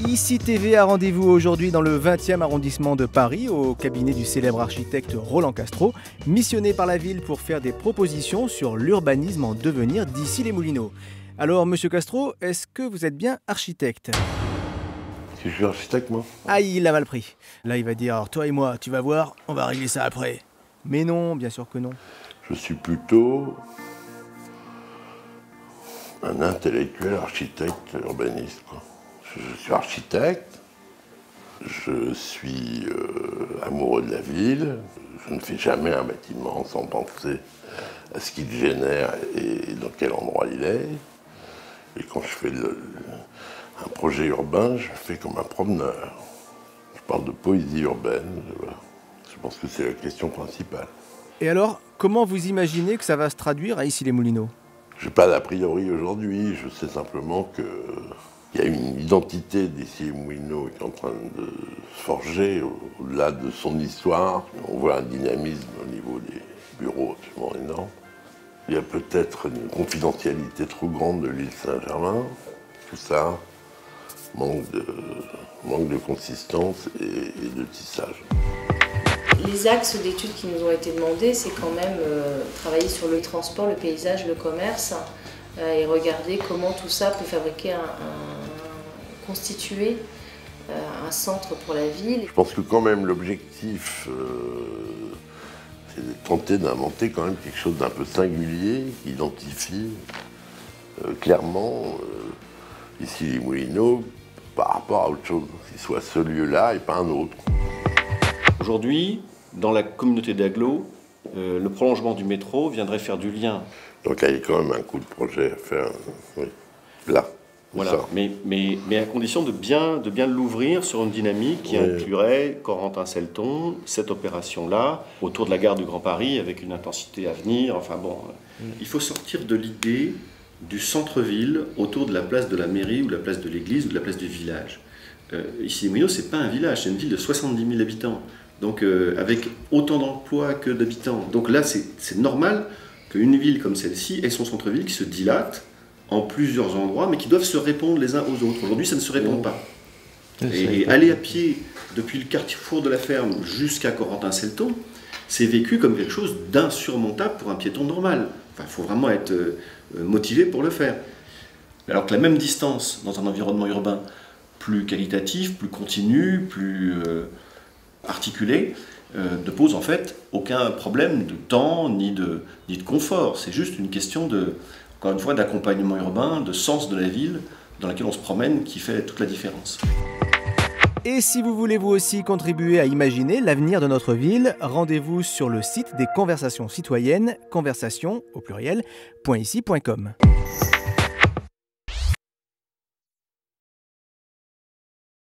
Ici TV a rendez-vous aujourd'hui dans le 20e arrondissement de Paris, au cabinet du célèbre architecte Roland Castro, missionné par la ville pour faire des propositions sur l'urbanisme en devenir d'Issy-les-Moulineaux. Alors, monsieur Castro, est-ce que vous êtes bien architecte ? Si je suis architecte, moi. Ah, il l'a mal pris. Là, il va dire, alors toi et moi, tu vas voir, on va régler ça après. Mais non, bien sûr que non. Je suis plutôt un intellectuel architecte urbaniste, quoi. Je suis architecte, je suis amoureux de la ville, je ne fais jamais un bâtiment sans penser à ce qu'il génère et dans quel endroit il est. Et quand je fais un projet urbain, je fais comme un promeneur. Je parle de poésie urbaine, voilà. Je pense que c'est la question principale. Et alors, comment vous imaginez que ça va se traduire à Issy-les-Moulineaux ? Je n'ai pas d'a priori aujourd'hui, je sais simplement qu'il y a une identité d'Issy-les-Moulineaux qui est en train de se forger au-delà de son histoire. On voit un dynamisme au niveau des bureaux absolument énorme. Il y a peut-être une confidentialité trop grande de l'île Saint-Germain. Tout ça manque de consistance et de tissage. Les axes d'études qui nous ont été demandés, c'est quand même travailler sur le transport, le paysage, le commerce, et regarder comment tout ça peut fabriquer constituer un centre pour la ville. Je pense que quand même l'objectif, c'est de tenter d'inventer quand même quelque chose d'un peu singulier, qui identifie clairement Issy-les-Moulineaux par rapport à autre chose, qu'il soit ce lieu-là et pas un autre. Aujourd'hui, dans la communauté d'agglo, le prolongement du métro viendrait faire du lien. Donc il y a quand même un coup de projet à faire, oui, là. Voilà, Ça. mais à condition de bien l'ouvrir sur une dynamique qui inclurait Corentin-Selton, cette opération-là, autour de la gare du Grand Paris, avec une intensité à venir. Enfin bon, il faut sortir de l'idée du centre-ville autour de la place de la mairie ou de la place de l'église ou de la place du village. Issy-les-Moulineaux, c'est pas un village, c'est une ville de 70 000 habitants, donc avec autant d'emplois que d'habitants. Donc là, c'est normal qu'une ville comme celle-ci ait son centre-ville qui se dilate en plusieurs endroits, mais qui doivent se répondre les uns aux autres. Aujourd'hui, ça ne se répond pas. Et aller à pied depuis le carrefour de la ferme jusqu'à Corentin-Selton, c'est vécu comme quelque chose d'insurmontable pour un piéton normal. Enfin, il faut vraiment être motivé pour le faire. Alors que la même distance dans un environnement urbain plus qualitatif, plus continu, plus articulé, ne pose en fait aucun problème de temps ni de confort. C'est juste une question encore une fois, d'accompagnement urbain, de sens de la ville dans laquelle on se promène qui fait toute la différence. Et si vous voulez vous aussi contribuer à imaginer l'avenir de notre ville, rendez-vous sur le site des conversations citoyennes, conversation au pluriel, .ici.com.